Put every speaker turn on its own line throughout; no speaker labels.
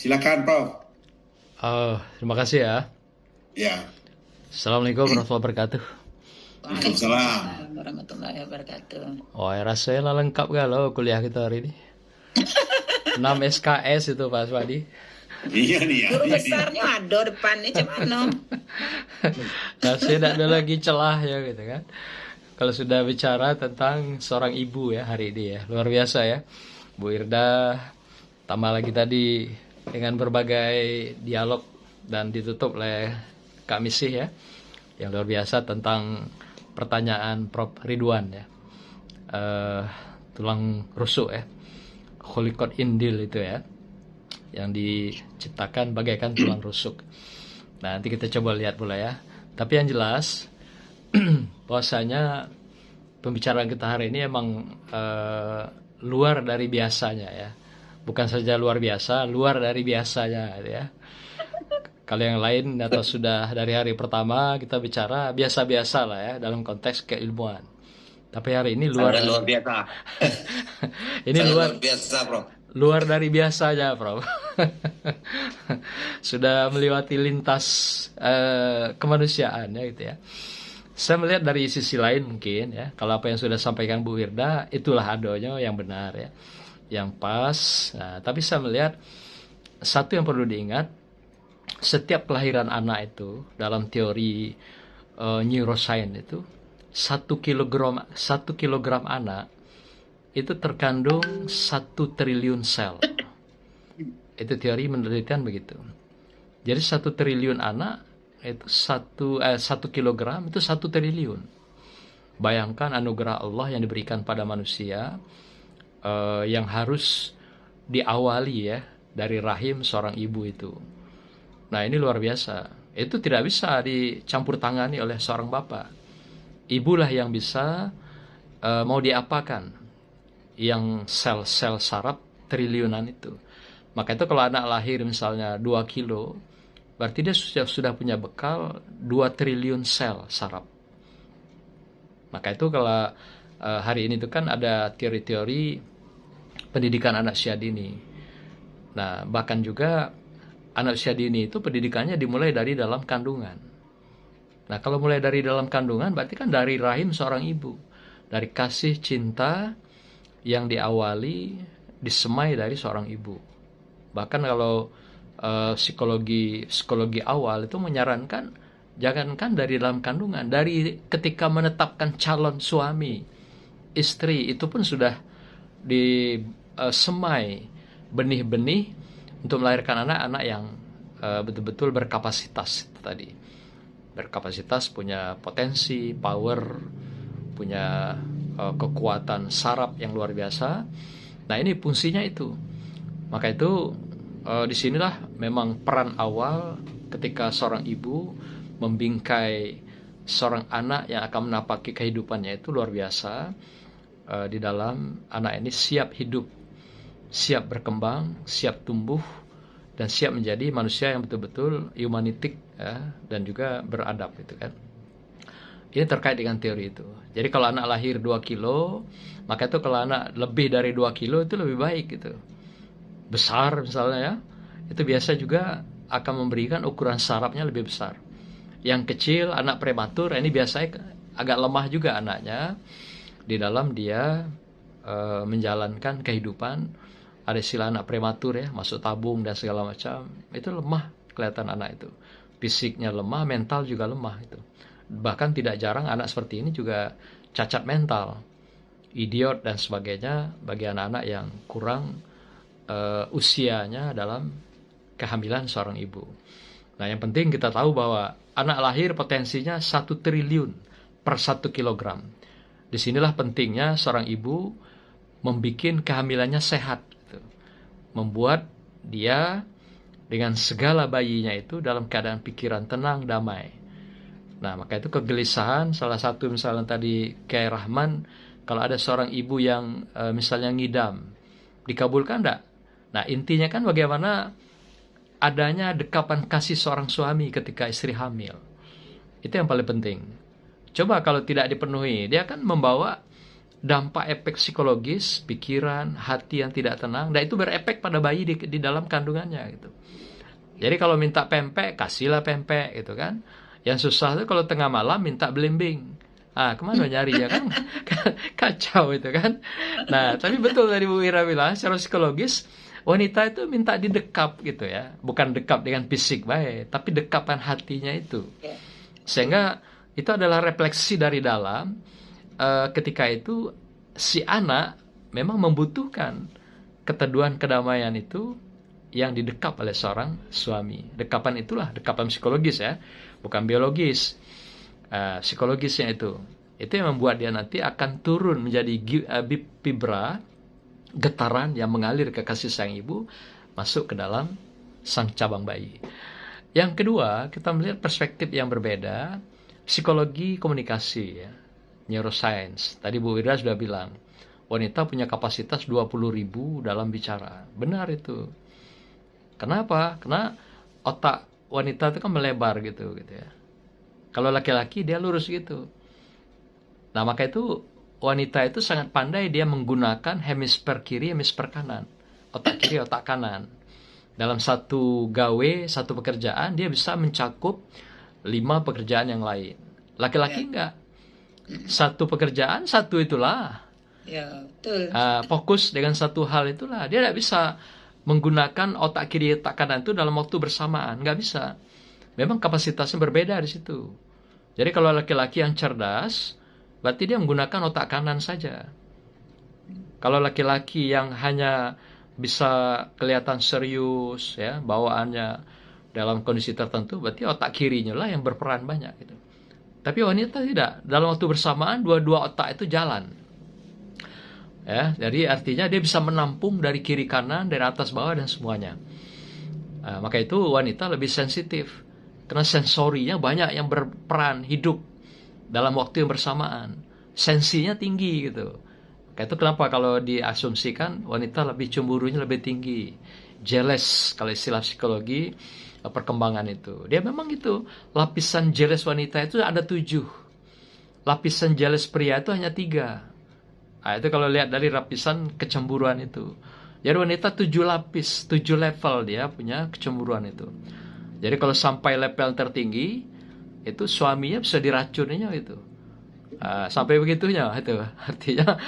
Silakan, Prof.
Terima kasih ya.
Ya,
Assalamualaikum warahmatullahi wabarakatuh.
Waalaikumsalam.
Waalaikumsalam warahmatullahi wabarakatuh.
Oh, ya rasanya lengkap kalau kuliah kita hari ini. 6 SKS itu Pak Swadi.
Iya nih ya.
Guru
Iya, nih.
besarnya ada depannya cuman.
Rasanya tidak ada lagi celah ya gitu kan. Kalau sudah bicara tentang seorang ibu ya hari ini ya. Luar biasa ya. Bu Irda, tambah lagi tadi dengan berbagai dialog dan ditutup oleh Kak Misih ya. Yang luar biasa tentang pertanyaan Prof Ridwan ya. Tulang rusuk ya. Khuliqat indil itu ya. Yang diciptakan bagaikan tulang rusuk. Nah, nanti kita coba lihat pula ya. Tapi yang jelas bahwasanya pembicaraan kita hari ini emang luar dari biasanya ya. Bukan saja luar biasa, luar dari biasanya gitu ya. Kalau yang lain atau sudah dari hari pertama kita bicara biasa-biasa lah ya dalam konteks keilmuan. Tapi hari ini luar
biasa.
ini luar
biasa, Prof.
luar dari biasanya, Prof. Sudah melewati lintas kemanusiaan ya gitu ya. Saya melihat dari sisi lain mungkin ya, kalau apa yang sudah sampaikan Bu Wirda itulah adanya yang benar ya, yang pas. Nah, tapi saya melihat satu yang perlu diingat, setiap kelahiran anak itu dalam teori neuroscience itu 1 kilogram anak itu terkandung 1 triliun sel. Itu teori penelitian begitu. Jadi 1 triliun anak itu 1 kilogram itu 1 triliun. Bayangkan anugerah Allah yang diberikan pada manusia yang harus diawali ya dari rahim seorang ibu itu. Nah ini luar biasa. Itu tidak bisa dicampur tangani oleh seorang bapak. Ibulah yang bisa mau diapakan yang sel-sel saraf triliunan itu. Maka itu kalau anak lahir misalnya 2 kilo, berarti dia sudah punya bekal 2 triliun sel saraf. Maka itu kalau hari ini itu kan ada teori-teori pendidikan anak usia dini. Nah, bahkan juga anak usia dini itu pendidikannya dimulai dari dalam kandungan. Nah, kalau mulai dari dalam kandungan berarti kan dari rahim seorang ibu. Dari kasih cinta yang diawali, disemai dari seorang ibu. Bahkan kalau psikologi awal itu menyarankan jangankan dari dalam kandungan, dari ketika menetapkan calon suami, istri itu pun sudah disemai benih-benih untuk melahirkan anak-anak yang betul-betul berkapasitas tadi. Berkapasitas, punya potensi, power, punya kekuatan saraf yang luar biasa. Nah ini fungsinya itu. Maka itu disinilah memang peran awal ketika seorang ibu membingkai seorang anak yang akan menapaki kehidupannya itu luar biasa. Di dalam anak ini siap hidup, siap berkembang, siap tumbuh, dan siap menjadi manusia yang betul-betul humanitik ya, dan juga beradab itu kan. Ini terkait dengan teori itu. Jadi kalau anak lahir 2 kilo, maka itu kalau anak lebih dari 2 kilo itu lebih baik gitu. Besar misalnya ya, itu biasa juga akan memberikan ukuran sarafnya lebih besar. Yang kecil, anak prematur, ini biasanya agak lemah juga anaknya di dalam dia menjalankan kehidupan. Ada istilah anak prematur ya, masuk tabung dan segala macam. Itu lemah kelihatan anak itu. Fisiknya lemah, mental juga lemah itu. Bahkan tidak jarang anak seperti ini juga cacat mental, idiot dan sebagainya bagi anak-anak yang kurang usianya dalam kehamilan seorang ibu. Nah yang penting kita tahu bahwa anak lahir potensinya 1 triliun per 1 kilogram. Disinilah pentingnya seorang ibu membuat kehamilannya sehat, gitu. Membuat dia dengan segala bayinya itu dalam keadaan pikiran tenang, damai. Nah maka itu kegelisahan, salah satu misalnya tadi Kiai Rahman, kalau ada seorang ibu yang misalnya ngidam, dikabulkan enggak? Nah intinya kan bagaimana adanya dekapan kasih seorang suami ketika istri hamil. Itu yang paling penting. Coba kalau tidak dipenuhi, dia akan membawa dampak efek psikologis, pikiran, hati yang tidak tenang, dan itu berefek pada bayi di dalam kandungannya gitu. Jadi kalau minta pempek, kasihlah pempek gitu kan. Yang susah itu kalau tengah malam minta belimbing. Kemana nyarinya kan? Kacau itu kan. Nah, tapi betul tadi Bu Ira bilang, secara psikologis, wanita itu minta didekap gitu ya. Bukan dekap dengan fisik baik, tapi dekapan hatinya itu. Sehingga itu adalah refleksi dari dalam, ketika itu si anak memang membutuhkan keteduhan kedamaian itu yang didekap oleh seorang suami. Dekapan itulah dekapan psikologis ya, bukan biologis. Psikologisnya itu yang membuat dia nanti akan turun menjadi vibra, getaran yang mengalir ke kasih sayang ibu masuk ke dalam sang cabang bayi. Yang kedua, kita melihat perspektif yang berbeda, psikologi komunikasi ya, neuroscience. Tadi Bu Ira sudah bilang, wanita punya kapasitas 20.000 dalam bicara. Benar itu. Kenapa? Karena otak wanita itu kan melebar gitu ya. Kalau laki-laki dia lurus gitu. Nah, maka itu wanita itu sangat pandai dia menggunakan hemisfer kiri, hemisfer kanan. Otak kiri, otak kanan. Dalam satu gawe, satu pekerjaan, dia bisa mencakup 5 pekerjaan yang lain. Laki-laki enggak. Satu pekerjaan, satu itulah.
Ya, betul.
Fokus dengan satu hal itulah. Dia tidak bisa menggunakan otak kiri, otak kanan itu dalam waktu bersamaan. Enggak bisa. Memang kapasitasnya berbeda di situ. Jadi kalau laki-laki yang cerdas, berarti dia menggunakan otak kanan saja. Kalau laki-laki yang hanya bisa kelihatan serius, ya bawaannya dalam kondisi tertentu, berarti otak kirinya lah yang berperan banyak. Gitu. Tapi wanita tidak. Dalam waktu bersamaan, dua-dua otak itu jalan. Ya, jadi artinya dia bisa menampung dari kiri kanan, dari atas bawah dan semuanya. Maka itu wanita lebih sensitif. Karena sensorinya banyak yang berperan hidup dalam waktu yang bersamaan. Sensinya tinggi gitu. Itu kenapa kalau diasumsikan wanita lebih cemburunya lebih tinggi. Jealous kalau istilah psikologi perkembangan itu. Dia memang itu. Lapisan jealous wanita itu ada 7. Lapisan jealous pria itu hanya 3. Itu kalau lihat dari lapisan kecemburuan itu. Jadi wanita 7 lapis, 7 level dia punya kecemburuan itu. Jadi kalau sampai level tertinggi, itu suaminya bisa diracuninya gitu. Sampai begitunya itu. Artinya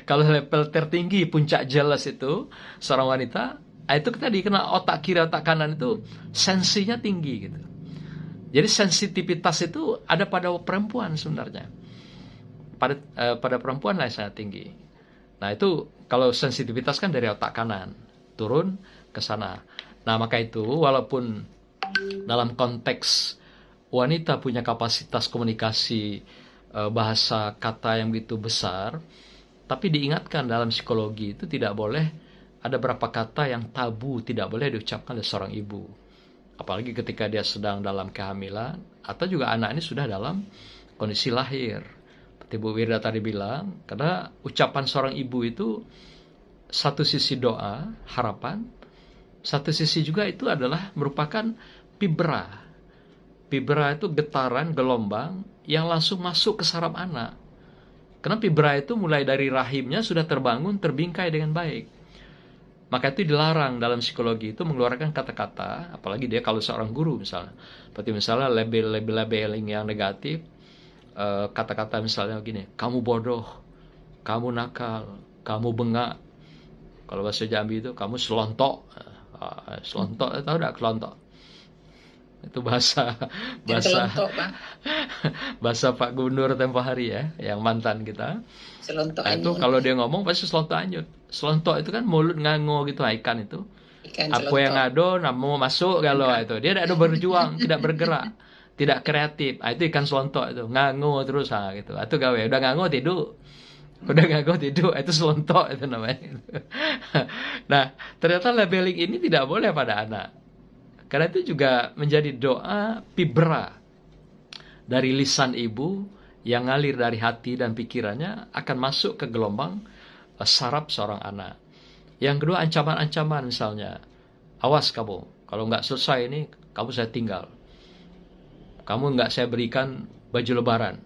kalau level tertinggi puncak jealous itu seorang wanita, itu tadi kena otak kiri otak kanan itu sensinya tinggi gitu. Jadi sensitivitas itu ada pada perempuan sebenarnya. Pada perempuan lah sangat tinggi. Nah itu kalau sensitivitas kan dari otak kanan turun ke sana. Nah maka itu walaupun dalam konteks wanita punya kapasitas komunikasi bahasa kata yang begitu besar, tapi diingatkan dalam psikologi itu tidak boleh ada beberapa kata yang tabu, tidak boleh diucapkan oleh seorang ibu. Apalagi ketika dia sedang dalam kehamilan atau juga anak ini sudah dalam kondisi lahir. Seperti Bu Wirda tadi bilang, karena ucapan seorang ibu itu satu sisi doa, harapan, satu sisi juga itu adalah merupakan vibra. Vibra itu getaran, gelombang yang langsung masuk ke saraf anak. Karena vibra itu mulai dari rahimnya sudah terbangun, terbingkai dengan baik. Maka itu dilarang dalam psikologi itu mengeluarkan kata-kata, apalagi dia kalau seorang guru misalnya. Seperti misalnya labeling yang negatif, kata-kata misalnya begini, kamu bodoh, kamu nakal, kamu bengak. Kalau bahasa Jambi itu, kamu selontok. Selontok, tahu tidak selontok? Itu bahasa bahasa Pak Gubernur tempo hari ya, yang mantan kita.
Selontok
itu kalau dia ngomong pasti selontok anyut. Selontok itu kan mulut ngango gitu, ikan itu. Apa yang ngado, mau masuk galau itu. Dia tidak ada berjuang, tidak bergerak, tidak kreatif. Itu ikan selontok itu, ngango terus gitu. Itu gawe udah ngango tidur. Itu selontok itu namanya. Nah, ternyata labeling ini tidak boleh pada anak. Karena itu juga menjadi doa vibra dari lisan ibu yang ngalir dari hati dan pikirannya akan masuk ke gelombang saraf seorang anak. Yang kedua, ancaman-ancaman misalnya. Awas kamu, kalau nggak selesai ini, kamu saya tinggal. Kamu nggak saya berikan baju lebaran.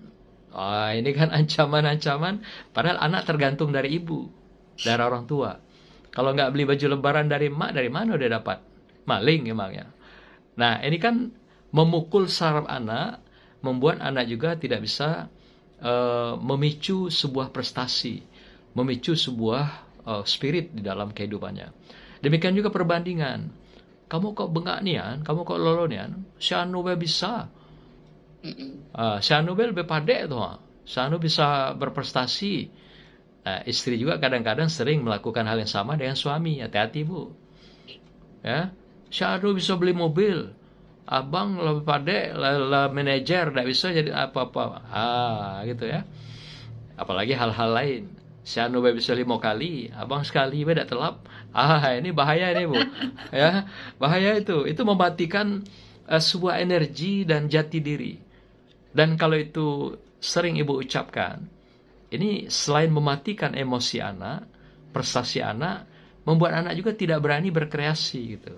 Ini kan ancaman-ancaman, padahal anak tergantung dari ibu, dari orang tua. Kalau nggak beli baju lebaran dari emak, dari mana dia dapat? Maling emangnya. Nah, ini kan memukul saraf anak, membuat anak juga tidak bisa memicu sebuah prestasi, memicu sebuah spirit di dalam kehidupannya. Demikian juga perbandingan. Kamu kok bengak nian, kamu kok lolo nian, si anu be bisa. Si anu be lebih pandai tuh. Si anu bisa berprestasi. Nah, istri juga kadang-kadang sering melakukan hal yang sama dengan suami. Hati-hati, Bu. Ya, si anu bisa beli mobil. Abang lebih pandai, lah manajer, tidak bisa jadi apa-apa. Gitu ya. Apalagi hal-hal lain. Si anu bisa 5 kali, abang sekali tidak telap. Ini bahaya nih, Bu. Ya, bahaya itu. Itu mematikan sebuah energi dan jati diri. Dan kalau itu sering ibu ucapkan, ini selain mematikan emosi anak, prestasi anak, membuat anak juga tidak berani berkreasi gitu.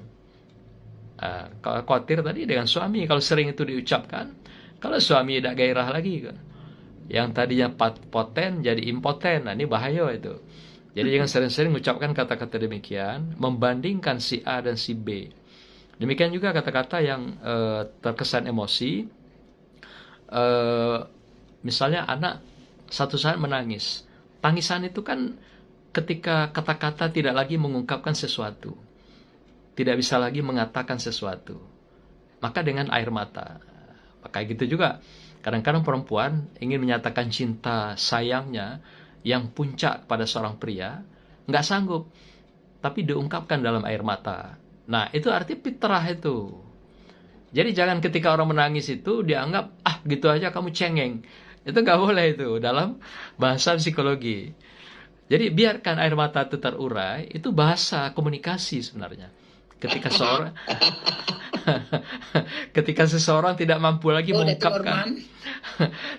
Khawatir tadi dengan suami, kalau sering itu diucapkan, kalau suami tidak gairah lagi kan, yang tadinya poten jadi impoten. Nah, ini bahaya itu. Jadi jangan sering-sering mengucapkan kata-kata demikian, membandingkan si A dan si B. Demikian juga kata-kata yang terkesan emosi. Misalnya anak satu saat menangis. Tangisan itu kan ketika kata-kata tidak lagi mengungkapkan sesuatu, tidak bisa lagi mengatakan sesuatu, maka dengan air mata. Maka gitu juga kadang-kadang perempuan ingin menyatakan cinta sayangnya yang puncak pada seorang pria, nggak sanggup, tapi diungkapkan dalam air mata. Nah, itu arti fitrah itu. Jadi jangan ketika orang menangis itu dianggap, gitu aja kamu cengeng. Itu nggak boleh itu dalam bahasa psikologi. Jadi biarkan air mata itu terurai, itu bahasa komunikasi sebenarnya. Ketika seseorang tidak mampu lagi mengungkapkan,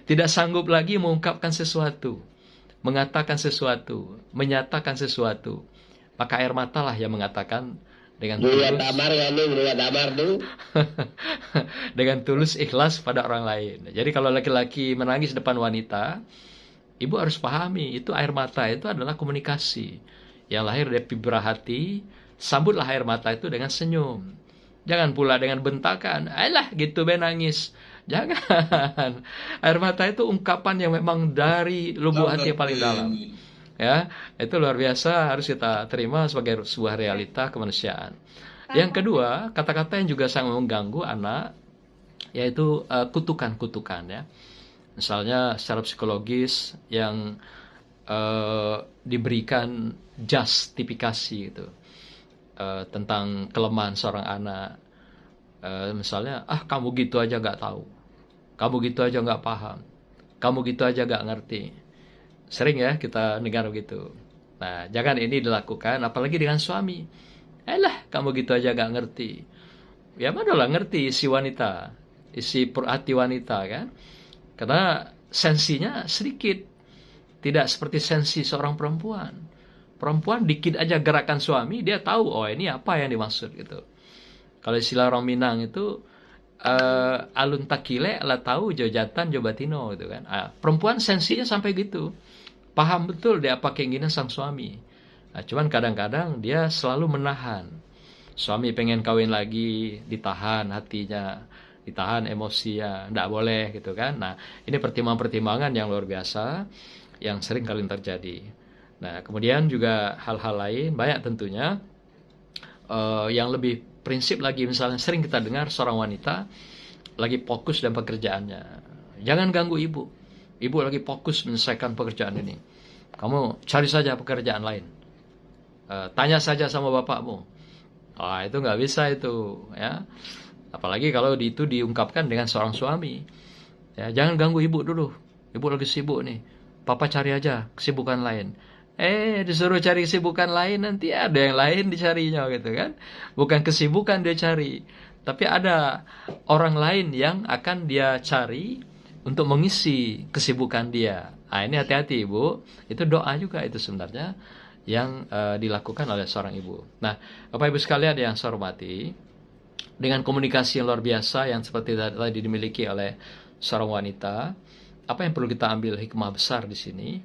tidak sanggup lagi mengungkapkan sesuatu, mengatakan sesuatu, menyatakan sesuatu, maka air mata lah yang mengatakan dengan tulus, dengan tulus ikhlas pada orang lain. Jadi kalau laki-laki menangis depan wanita, ibu harus pahami itu air mata itu adalah komunikasi yang lahir dari fibra hati. Sambutlah air mata itu dengan senyum. Jangan pula dengan bentakan. Alah gitu be nangis. Jangan. Air mata itu ungkapan yang memang dari lubuk hati yang paling dalam. Ya, itu luar biasa, harus kita terima sebagai sebuah realita kemanusiaan. Yang kedua, kata-kata yang juga sangat mengganggu anak, yaitu kutukan-kutukan ya. Misalnya secara psikologis yang diberikan justifikasi gitu. Tentang kelemahan seorang anak. Misalnya, kamu gitu aja gak tahu. Kamu gitu aja gak paham. Kamu gitu aja gak ngerti. Sering ya kita dengar begitu. Nah, jangan ini dilakukan, apalagi dengan suami. Kamu gitu aja gak ngerti. Ya mana lah ngerti isi wanita, isi hati wanita kan. Karena sensinya sedikit. Tidak seperti sensi seorang perempuan. Perempuan dikit aja gerakan suami, dia tahu, ini apa yang dimaksud gitu. Kalau istilah orang Minang itu, alun takile ala tahu jojatan jobatino gitu kan. Perempuan sensinya sampai gitu. Paham betul dia apa keinginan sang suami. Cuman kadang-kadang dia selalu menahan. Suami pengen kawin lagi, ditahan hatinya, ditahan emosinya, nggak boleh gitu kan. Nah, ini pertimbangan-pertimbangan yang luar biasa, yang sering kali terjadi. Nah, kemudian juga hal-hal lain, banyak tentunya, yang lebih prinsip lagi, misalnya sering kita dengar seorang wanita lagi fokus dalam pekerjaannya. Jangan ganggu ibu. Ibu lagi fokus menyelesaikan pekerjaan ini. Kamu cari saja pekerjaan lain. Tanya saja sama bapakmu. Itu nggak bisa itu. Ya. Apalagi kalau itu diungkapkan dengan seorang suami. Ya, jangan ganggu ibu dulu. Ibu lagi sibuk nih. Papa cari aja kesibukan lain. Disuruh cari kesibukan lain, nanti ada yang lain dicarinya gitu kan. Bukan kesibukan dia cari, tapi ada orang lain yang akan dia cari untuk mengisi kesibukan dia. Ini hati-hati ibu, itu doa juga itu sebenarnya yang dilakukan oleh seorang ibu. Nah, Bapak Ibu sekalian yang saya hormati, dengan komunikasi yang luar biasa yang seperti tadi dimiliki oleh seorang wanita, apa yang perlu kita ambil hikmah besar di sini?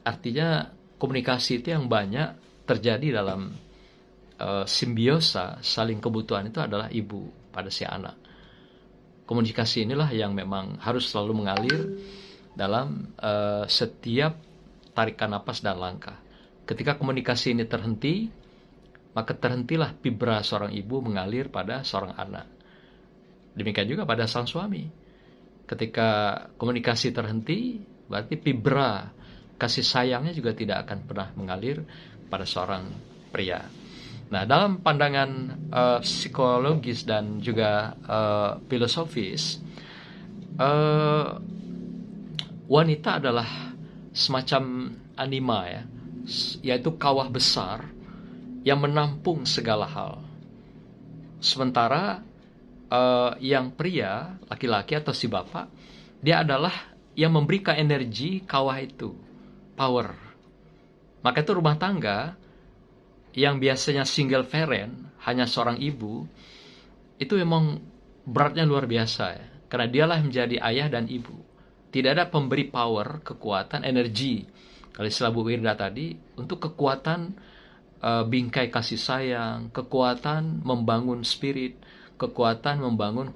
Artinya komunikasi itu yang banyak terjadi dalam simbiosa saling kebutuhan itu adalah ibu pada si anak. Komunikasi inilah yang memang harus selalu mengalir dalam setiap tarikan napas dan langkah. Ketika komunikasi ini terhenti, maka terhentilah vibra seorang ibu mengalir pada seorang anak. Demikian juga pada sang suami. Ketika komunikasi terhenti, berarti vibra kasih sayangnya juga tidak akan pernah mengalir pada seorang pria. Nah, dalam pandangan psikologis dan juga filosofis, wanita adalah semacam anima ya, yaitu kawah besar yang menampung segala hal. Sementara yang pria, laki-laki atau si bapak, dia adalah yang memberikan energi kawah itu, power. Maka itu rumah tangga yang biasanya single parent, hanya seorang ibu, itu memang beratnya luar biasa ya. Karena dialah yang menjadi ayah dan ibu. Tidak ada pemberi power, kekuatan, energi. Kalau istilah Bu Wirda tadi, untuk kekuatan bingkai kasih sayang, kekuatan membangun spirit, kekuatan membangun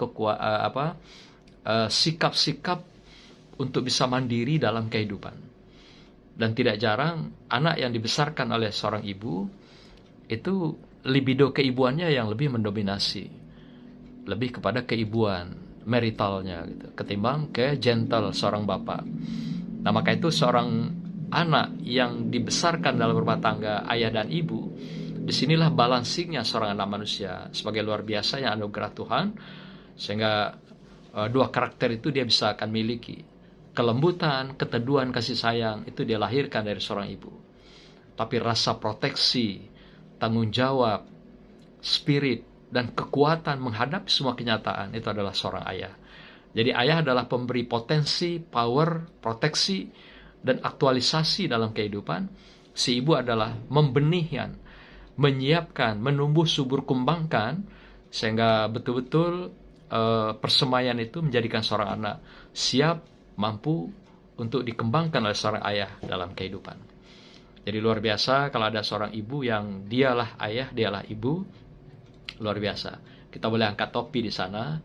sikap-sikap untuk bisa mandiri dalam kehidupan. Dan tidak jarang anak yang dibesarkan oleh seorang ibu itu libido keibuannya yang lebih mendominasi, lebih kepada keibuan maritalnya gitu, ketimbang ke gentle seorang bapak. Nah, maka itu seorang anak yang dibesarkan dalam rumah tangga ayah dan ibu, disinilah balancingnya seorang anak manusia sebagai luar biasa yang anugerah Tuhan, sehingga dua karakter itu dia bisa akan miliki. Kelembutan, keteduhan, kasih sayang itu dia lahirkan dari seorang ibu. Tapi rasa proteksi, tanggung jawab, spirit, dan kekuatan menghadapi semua kenyataan itu adalah seorang ayah. Jadi ayah adalah pemberi potensi, power, proteksi, dan aktualisasi dalam kehidupan. Si ibu adalah membenihkan, menyiapkan, menumbuh subur kembangkan, sehingga betul-betul persemaian itu menjadikan seorang anak siap, mampu untuk dikembangkan oleh seorang ayah dalam kehidupan. Jadi luar biasa kalau ada seorang ibu yang dialah ayah, dialah ibu, luar biasa. Kita boleh angkat topi di sana,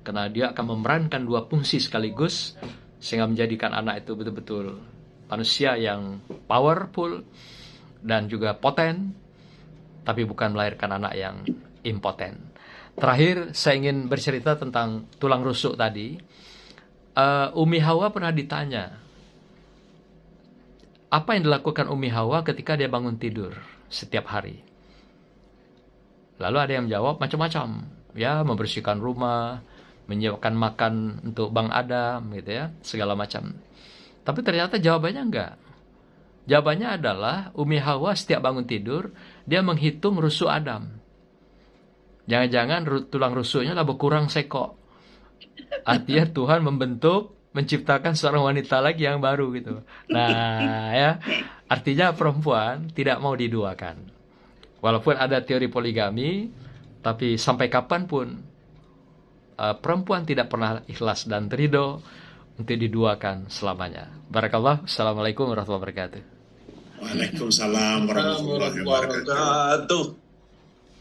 karena dia akan memerankan dua fungsi sekaligus, sehingga menjadikan anak itu betul-betul manusia yang powerful dan juga poten, tapi bukan melahirkan anak yang impoten. Terakhir, saya ingin bercerita tentang tulang rusuk tadi. Umi Hawa pernah ditanya, apa yang dilakukan Umi Hawa ketika dia bangun tidur setiap hari? Lalu ada yang menjawab macam-macam, ya, membersihkan rumah, menyiapkan makan untuk Bang Adam, gitu ya, segala macam. Tapi ternyata jawabannya enggak. Jawabannya adalah Umi Hawa setiap bangun tidur dia menghitung rusuk Adam. Jangan-jangan tulang rusuknya lah berkurang sekok. Artinya Tuhan menciptakan seorang wanita lagi yang baru gitu. Nah, ya, artinya perempuan tidak mau diduakan. Walaupun ada teori poligami, tapi sampai kapanpun perempuan tidak pernah ikhlas dan ridho untuk diduakan selamanya. Barakallah. Assalamualaikum warahmatullahi wabarakatuh.
Waalaikumsalam warahmatullahi wabarakatuh.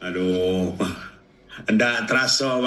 Aduh, enggak terasa.